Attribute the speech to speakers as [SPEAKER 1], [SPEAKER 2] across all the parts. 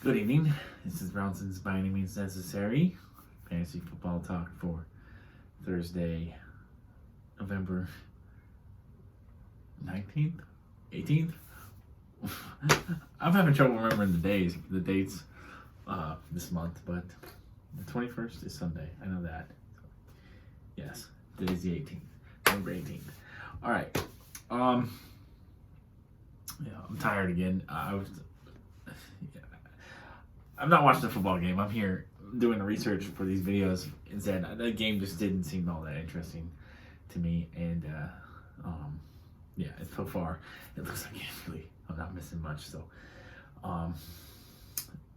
[SPEAKER 1] Good evening. This is Brownson's By Any Means Necessary fantasy football talk for Thursday, November 19th, 18th. I'm having trouble remembering the dates this month, but the 21st is Sunday. I know that. Yes, today's the 18th, November 18th. All right. Yeah, I'm tired again. I'm not watching the football game. I'm here doing the research for these videos instead. The game just didn't seem all that interesting to me, and yeah, so far it looks like I'm not missing much. So,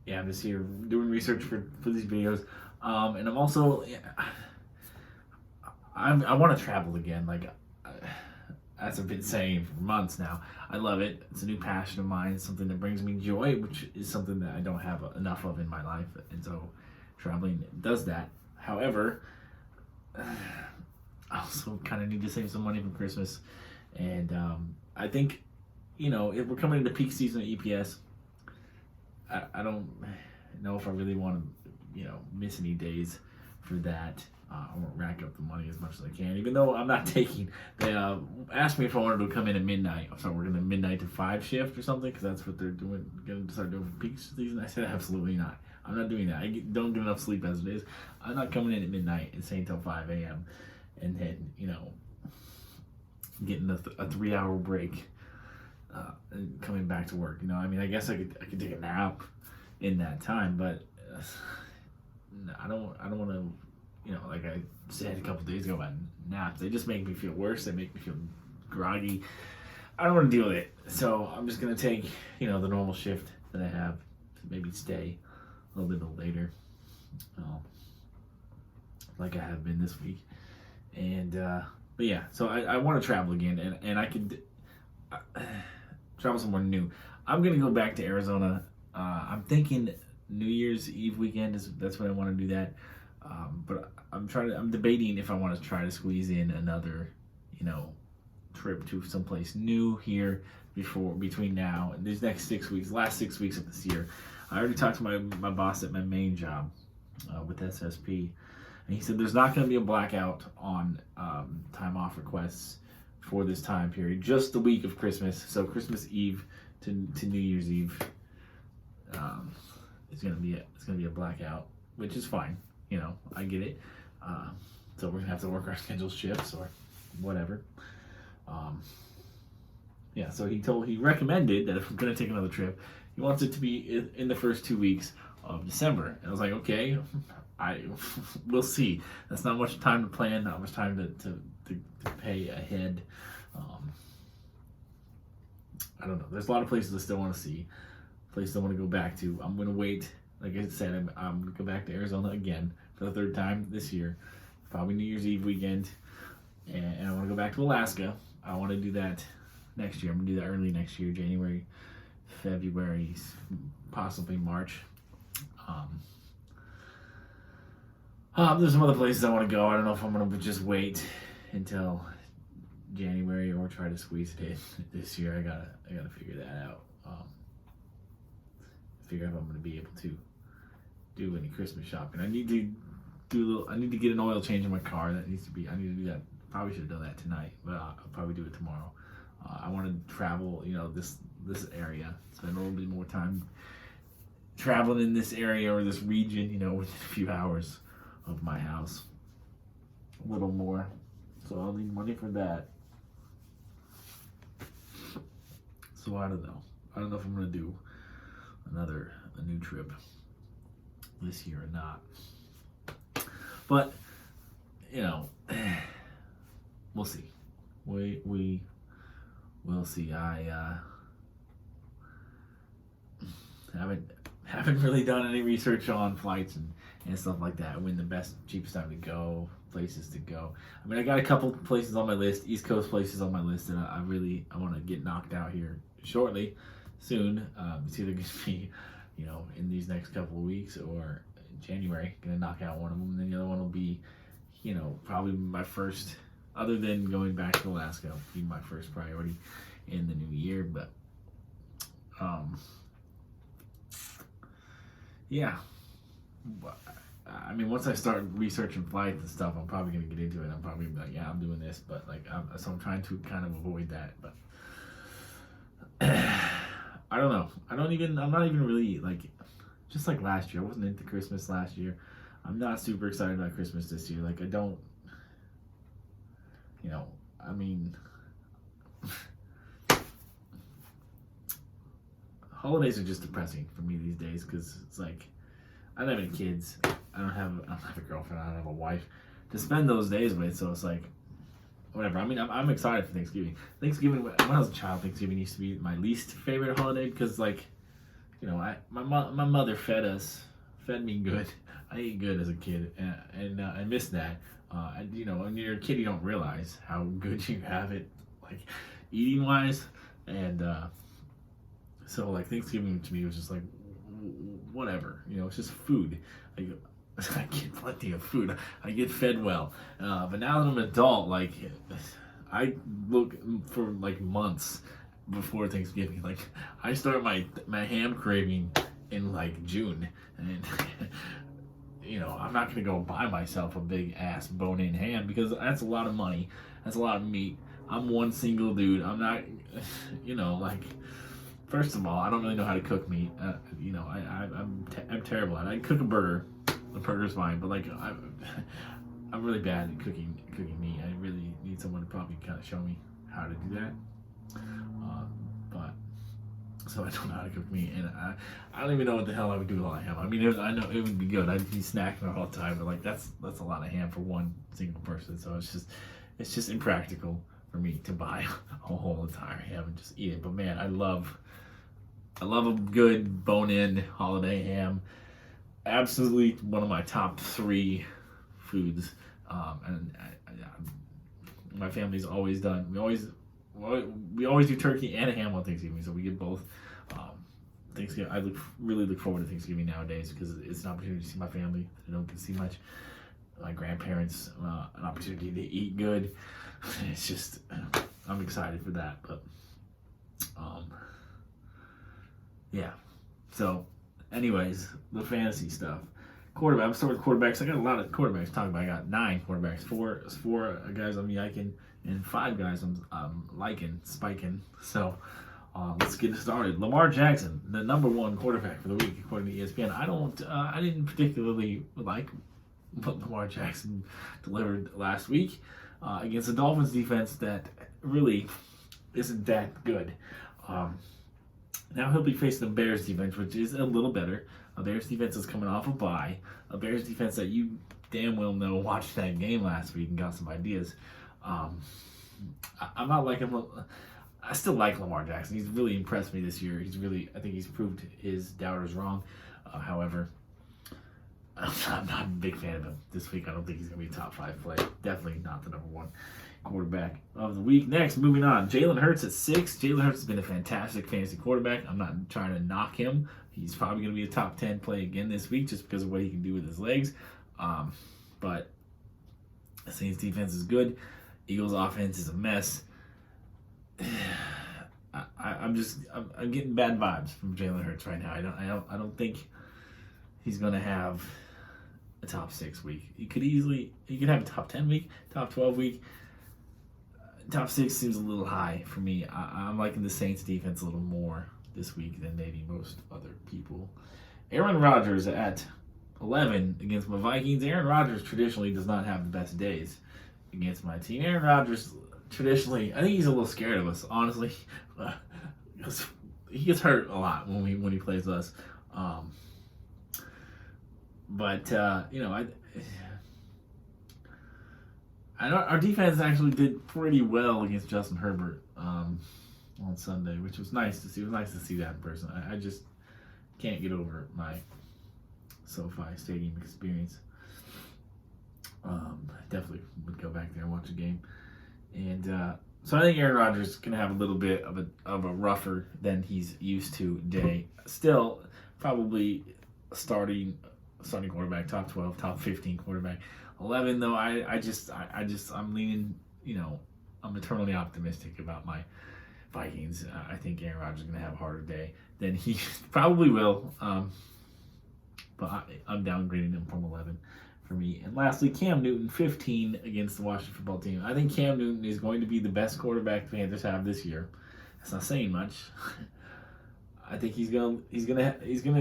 [SPEAKER 1] yeah, I'm just here doing research for these videos, and I'm also I want to travel again. As I've been saying for months now, I love it. It's a new passion of mine. It's something that brings me joy, which is something that I don't have enough of in my life. And so traveling does that. However, I also kind of need to save some money for Christmas. And I think, if we're coming into peak season at EPS, I don't know if I really want to, miss any days for that. I won't rack up the money as much as I can, even though I'm not taking. They asked me if I wanted to come in at midnight. So we're going to midnight to 5 shift or something, because that's what they're doing. Going to start doing for peak season. I said absolutely not. I'm not doing that. I don't get enough sleep as it is. I'm not coming in at midnight and staying until 5 a.m. and then getting a 3-hour break and coming back to work. I guess I could take a nap in that time, but I don't want to. Like I said a couple days ago about naps, they just make me feel worse. They make me feel groggy. I don't want to deal with it. So I'm just going to take, the normal shift that I have, maybe stay a little bit later, like I have been this week. And, but yeah, so I want to travel again, and I could travel somewhere new. I'm going to go back to Arizona. I'm thinking New Year's Eve weekend that's when I want to do that. But I'm debating if I want to try to squeeze in another, trip to someplace new here between now and these next 6 weeks, last 6 weeks of this year. I already talked to my boss at my main job with SSP, and he said there's not going to be a blackout on time off requests for this time period, just the week of Christmas. So Christmas Eve to New Year's Eve, it's going to be a blackout, which is fine. I get it. So we're gonna have to work our scheduled shifts or whatever. Yeah. So he recommended that if I'm gonna take another trip, he wants it to be in the first 2 weeks of December. And I was like, okay, we'll see. That's not much time to plan, not much time to pay ahead. I don't know. There's a lot of places I still want to see, places I want to go back to. I'm gonna wait. Like I said, I'm going to go back to Arizona again for the 3rd time this year, probably New Year's Eve weekend, and I want to go back to Alaska. I want to do that next year. I'm going to do that early next year, January, February, possibly March. There's some other places I want to go. I don't know if I'm going to just wait until January or try to squeeze it in this year. I gotta figure that out. Figure out if I'm going to be able to do any Christmas shopping. I need to get an oil change in my car. I need to do that. Probably should have done that tonight, but I'll probably do it tomorrow. I want to travel, this area. Spend a little bit more time traveling in this area or this region, within a few hours of my house. A little more. So I'll need money for that. So I don't know. I don't know if I'm going to do a new trip this year or not, but we'll see. We will see. I haven't really done any research on flights and stuff like that, when the best cheapest time to go, places to go. I got a couple places on my list, East Coast places on my list that I want to get knocked out here shortly, soon. It's either going to be, in these next couple of weeks or in January, going to knock out one of them. And then the other one will be, probably my first, other than going back to Alaska, will be my first priority in the new year. But yeah. I mean, once I start researching flights and stuff, I'm probably gonna get into it. I'm probably gonna be like, yeah, I'm doing this, but like, so I'm trying to kind of avoid that. But I don't know. I'm not even really like, just like last year. I wasn't into Christmas last year. I'm not super excited about Christmas this year. Like, I don't, I mean, holidays are just depressing for me these days because it's like, I don't have any kids. I don't have a girlfriend. I don't have a wife to spend those days with. So it's like, whatever. I mean, I'm excited for Thanksgiving. Thanksgiving, when I was a child, Thanksgiving used to be my least favorite holiday because, like, my mother fed me good. I ate good as a kid, and I miss that. And when you're a kid, you don't realize how good you have it, like eating wise, and so like Thanksgiving to me was just like whatever. It's just food. Like, I get plenty of food. I get fed well. But now that I'm an adult, like, I look for like months before Thanksgiving. Like, I start my ham craving in like June, and I'm not gonna go buy myself a big ass bone-in ham because that's a lot of money. That's a lot of meat. I'm one single dude. I'm not, like. First of all, I don't really know how to cook meat. I'm terrible at it. I can cook a burger. A burger's fine, but like I'm really bad at cooking meat. I really need someone to probably kind of show me how to do that. But so I don't know how to cook meat, and I don't even know what the hell I would do with all that ham. I mean, I know it would be good. I'd be snacking all the time, but like that's a lot of ham for one single person. So it's just impractical for me to buy a whole entire ham and just eat it. But man, I love a good bone-in holiday ham. Absolutely one of my top 3 foods. And my family's always done. We always do turkey and a ham on Thanksgiving, so we get both. Thanksgiving. I really look forward to Thanksgiving nowadays because it's an opportunity to see my family that I don't get to see much. My grandparents, an opportunity to eat good. It's just, I'm excited for that. But yeah. So, anyways, the fantasy stuff. Quarterback. I'm starting with quarterbacks. I got a lot of quarterbacks to talk about. I got 9 quarterbacks. Four guys I'm yiking, and 5 guys I'm spiking. So, let's get started. Lamar Jackson, the number 1 quarterback for the week, according to ESPN. I didn't particularly like what Lamar Jackson delivered last week against the Dolphins defense that really isn't that good. Now he'll be facing the Bears defense, which is a little better. A Bears defense is coming off a bye. A Bears defense that you damn well know watched that game last week and got some ideas. I'm not like him. I still like Lamar Jackson. He's really impressed me this year. I think he's proved his doubters wrong. However, I'm not a big fan of him this week. I don't think he's going to be a top 5 player. Definitely not the number 1 quarterback of the week. Next, moving on. Jalen Hurts at 6. Jalen Hurts has been a fantastic fantasy quarterback. I'm not trying to knock him. He's probably going to be a top 10 play again this week just because of what he can do with his legs. But the Saints defense is good. Eagles offense is a mess. I'm getting bad vibes from Jalen Hurts right now. I don't think he's going to have a top 6 week. He could have a top 10 week, top 12 week. Top 6 seems a little high for me. I'm liking the Saints defense a little more this week than maybe most other people. Aaron Rodgers at 11 against my Vikings. Aaron Rodgers traditionally does not have the best days against my team. Aaron Rodgers traditionally, I think he's a little scared of us, honestly. He gets hurt a lot when he plays us. I know our defense actually did pretty well against Justin Herbert on Sunday, which was nice to see. It was nice to see that in person. I just can't get over my SoFi Stadium experience. I definitely would go back there and watch a game. And so I think Aaron Rodgers is going to have a little bit of a rougher than he's used to day. Still, probably starting quarterback, top 12, top 15 quarterback. 11 though, I'm leaning, I'm eternally optimistic about my Vikings. I think Aaron Rodgers is going to have a harder day than he probably will. but I'm downgrading him from 11 for me. And lastly, Cam Newton, 15 against the Washington football team. I think Cam Newton is going to be the best quarterback the Panthers have this year. That's not saying much. I think he's gonna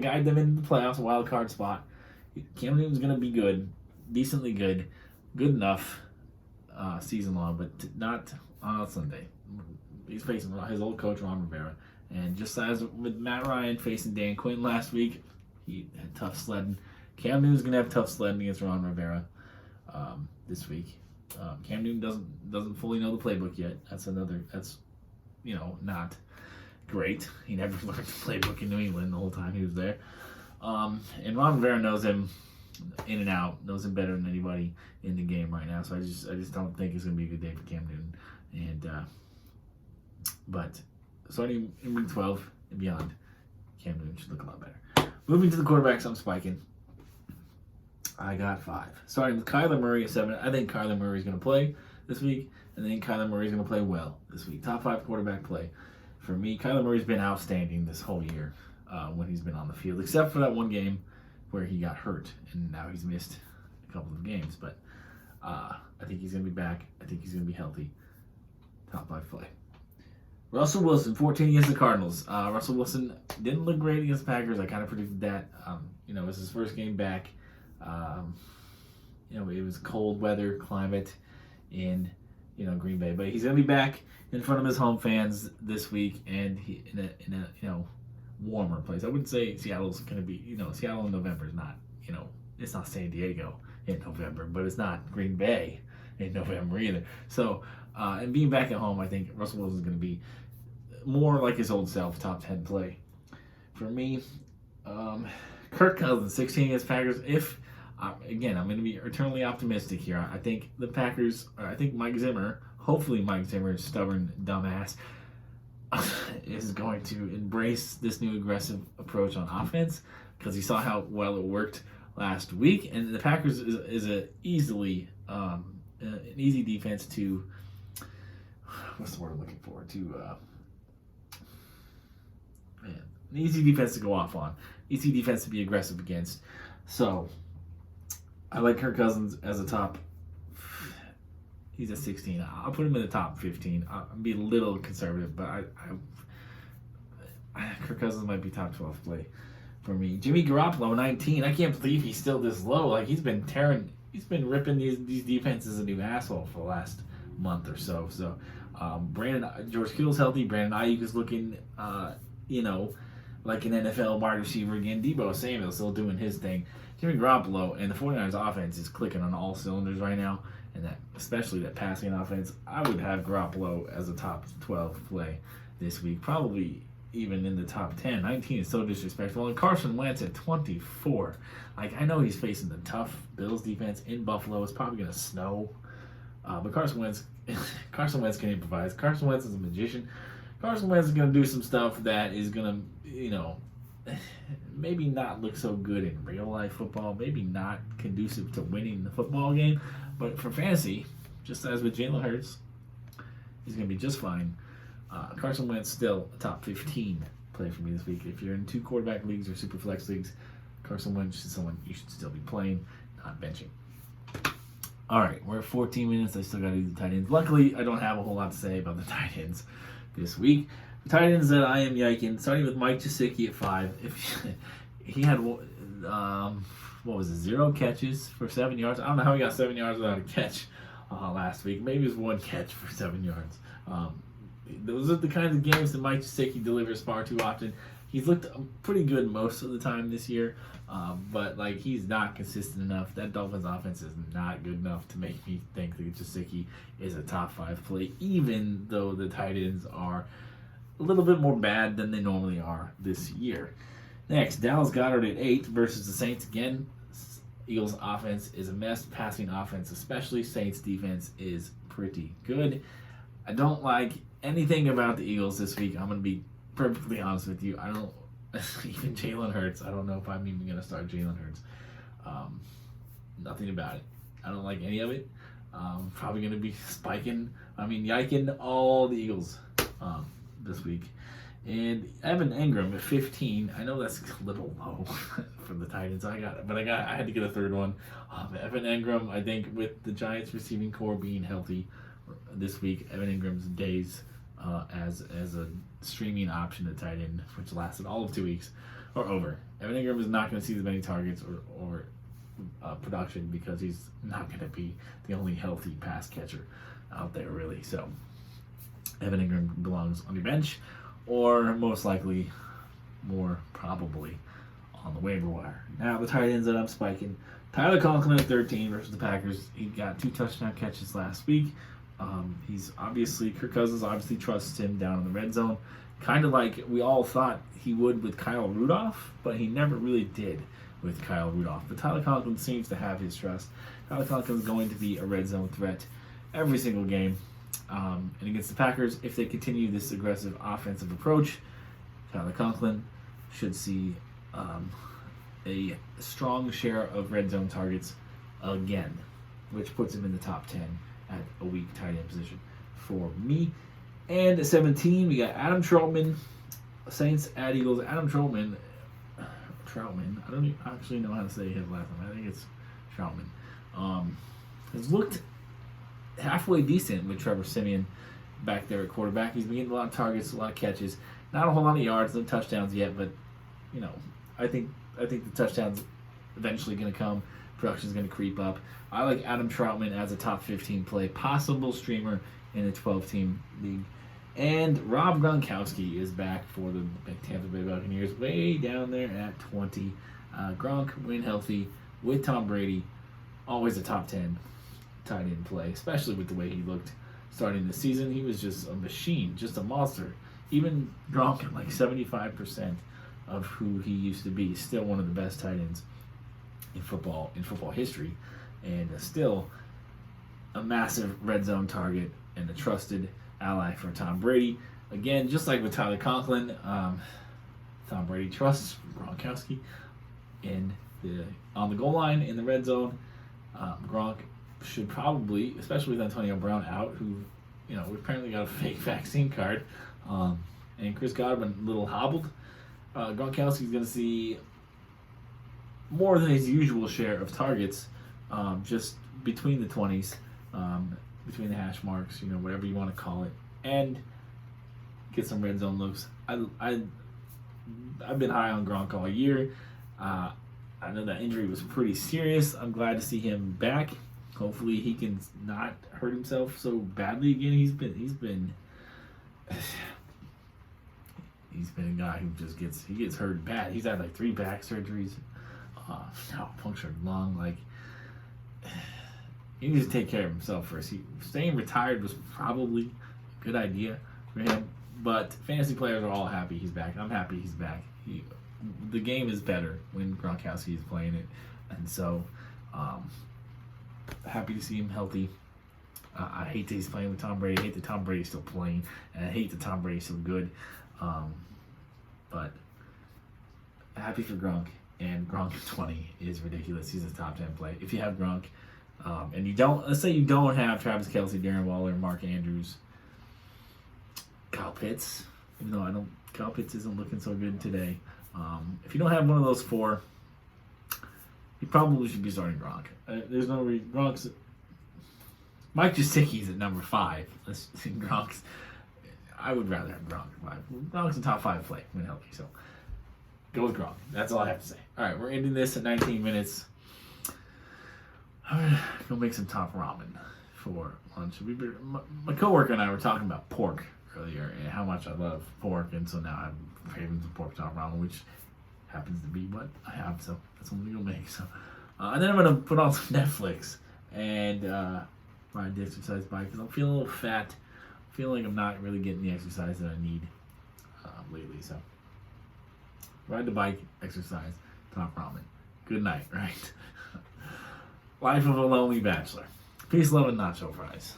[SPEAKER 1] guide them into the playoffs, a wild card spot. Cam Newton's gonna be good, decently good, good enough season long, but not on Sunday. He's facing his old coach Ron Rivera, and just as with Matt Ryan facing Dan Quinn last week, he had tough sledding. Cam Newton's gonna have tough sledding against Ron Rivera this week. Cam Newton doesn't fully know the playbook yet. That's not great. He never learned the playbook in New England the whole time he was there. And Ron Rivera knows him in and out, knows him better than anybody in the game right now. So I just don't think it's gonna be a good day for Cam Newton. And but starting in week 12 and beyond, Cam Newton should look a lot better. Moving to the quarterbacks, I'm spiking. I got 5. Starting with Kyler Murray at 7. I think Kyler Murray is going to play this week, and I think Kyler Murray is going to play well this week. Top 5 quarterback play. For me, Kyler Murray's been outstanding this whole year when he's been on the field, except for that one game where he got hurt, and now he's missed a couple of games. But I think he's going to be back. I think he's going to be healthy. Top 5 play. Russell Wilson, 14 against the Cardinals. Russell Wilson didn't look great against the Packers. I kind of predicted that. It was his first game back. It was cold weather climate in Green Bay, but he's gonna be back in front of his home fans this week, and in a warmer place. I wouldn't say Seattle's gonna be Seattle in November is not it's not San Diego in November, but it's not Green Bay in November either. So and being back at home, I think Russell Wilson's gonna be more like his old self, top 10 play for me. Kirk Cousins, 16 against Packers. Again, I'm going to be eternally optimistic here. I think the Packers, I think Mike Zimmer, hopefully Mike Zimmer, stubborn dumbass, is going to embrace this new aggressive approach on offense because he saw how well it worked last week. And the Packers is an easy defense to, what's the word I'm looking for? An easy defense to go off on. Easy defense to be aggressive against. So, I like Kirk Cousins as a top. He's at 16. I'll put him in the top 15. I'll be a little conservative, but Kirk Cousins might be top 12 play for me. Jimmy Garoppolo, 19. I can't believe he's still this low. Like, he's been ripping these defenses a new asshole for the last month or so. So, George Kittle's healthy. Brandon Ayuk is looking, like an NFL wide receiver again. Deebo Samuel still doing his thing. Jimmy Garoppolo and the 49ers offense is clicking on all cylinders right now, and especially that passing offense. I would have Garoppolo as a top 12 play this week, probably even in the top 10. 19 is so disrespectful. And Carson Wentz at 24. I know he's facing the tough Bills defense in Buffalo. It's probably going to snow, but Carson Wentz can improvise. Carson Wentz is a magician. Carson Wentz is going to do some stuff that is going to, maybe not look so good in real life football, maybe not conducive to winning the football game, but for fantasy, just as with Jalen Hurts, he's going to be just fine. Carson Wentz still a top 15 play for me this week. If you're in 2 quarterback leagues or super flex leagues, Carson Wentz is someone you should still be playing, not benching. All right, we're at 14 minutes. I still got to do the tight ends. Luckily, I don't have a whole lot to say about the tight ends this week. The tight ends that I am yiking, starting with Mike Gesicki at 5. If he had, 0 catches for 7 yards. I don't know how he got 7 yards without a catch last week. Maybe it was 1 catch for 7 yards. Those are the kinds of games that Mike Gesicki delivers far too often. He's looked pretty good most of the time this year, but he's not consistent enough. That Dolphins offense is not good enough to make me think that Gesicki is a top 5 play, even though the tight ends are a little bit more bad than they normally are this year. Next, Dallas Goedert at 8 versus the Saints again. Eagles offense is a mess. Passing offense, especially. Saints defense is pretty good. I don't like anything about the Eagles this week. I'm going to be perfectly honest with you. I don't even Jalen Hurts. I don't know if I'm even going to start Jalen Hurts. Nothing about it. I don't like any of it. Probably going to be yiking all the Eagles this week. And Evan Engram at 15. I know that's a little low for the Titans. I had to get a third one. Evan Engram, I think with the Giants receiving core being healthy this week, Evan Engram's days as a streaming option at tight end, which lasted all of 2 weeks, are over. Evan Engram is not going to see as many targets or production because he's not going to be the only healthy pass catcher out there, really. So Evan Engram belongs on your bench, or most likely, more probably, on the waiver wire. Now, the tight ends that I'm spiking. Tyler Conklin at 13 versus the Packers. He got 2 touchdown catches last week. Kirk Cousins obviously trusts him down in the red zone. Kind of like we all thought he would with Kyle Rudolph, but he never really did with Kyle Rudolph. But Tyler Conklin seems to have his trust. Tyler Conklin is going to be a red zone threat every single game. And against the Packers, if they continue this aggressive offensive approach, Tyler Conklin should see a strong share of red zone targets again, which puts him in the top 10 at a weak tight end position for me. And at 17, we got Adam Troutman, Saints at Eagles. Adam Troutman, I don't actually know how to say his last name. I think it's Troutman. Has looked halfway decent with Trevor Siemian back there at quarterback. He's been getting a lot of targets, a lot of catches. Not a whole lot of yards, no touchdowns yet, but I think the touchdowns eventually going to come. Production's going to creep up. I like Adam Troutman as a top 15 play, possible streamer in a 12-team league. And Rob Gronkowski is back for the Tampa Bay Buccaneers, way down there at 20. Gronk, when healthy, with Tom Brady, always a top 10 tight end play, especially with the way he looked starting the season. He was just a machine, just a monster. Even Gronk at like 75% of who he used to be, still one of the best tight ends in football history, and still a massive red zone target and a trusted ally for Tom Brady. Again, just like with Tyler Conklin, Tom Brady trusts Gronkowski on the goal line in the red zone. Gronk should probably, especially with Antonio Brown out, who we apparently got a fake vaccine card, and Chris Godwin a little hobbled. Gronkowski's going to see more than his usual share of targets, just between the 20s, between the hash marks, whatever you want to call it, and get some red zone looks. I've been high on Gronk all year. I know that injury was pretty serious. I'm glad to see him back. Hopefully he can not hurt himself so badly again. He's been a guy who just gets hurt bad. He's had like 3 back surgeries, now punctured lung. Like, he needs to take care of himself first. Staying retired was probably a good idea for him, but fantasy players are all happy he's back. I'm happy he's back. The game is better when Gronkowski is playing it, and so happy to see him healthy. I hate that he's playing with Tom Brady. I hate that Tom Brady's still playing, and I hate that Tom Brady's still good. But happy for Gronk, and Gronk at 20 is ridiculous. He's a top 10 play. If you have Gronk, and let's say you don't have Travis Kelce, Darren Waller, Mark Andrews, Kyle Pitts, even though Kyle Pitts isn't looking so good today. If you don't have one of those 4, you probably should be starting Gronk. There's no reason. Gronk's Mike Gesicki's at number 5. Gronk's. I would rather have Gronk at 5. Gronk's a top 5 play when healthy, so go with Gronk. That's all I have to say. All right, we're ending this at 19 minutes. I'm gonna go make some top ramen for lunch. My coworker and I were talking about pork earlier and how much I love pork, and so now I'm craving some pork top ramen, which happens to be what I have, so that's what I'm gonna go make. So, and then I'm gonna put on some Netflix and ride the exercise bike because I'm feeling a little fat. I feel like I'm not really getting the exercise that I need lately. So, ride the bike, exercise, top ramen. Good night, right? Life of a lonely bachelor. Peace, love, and nacho fries.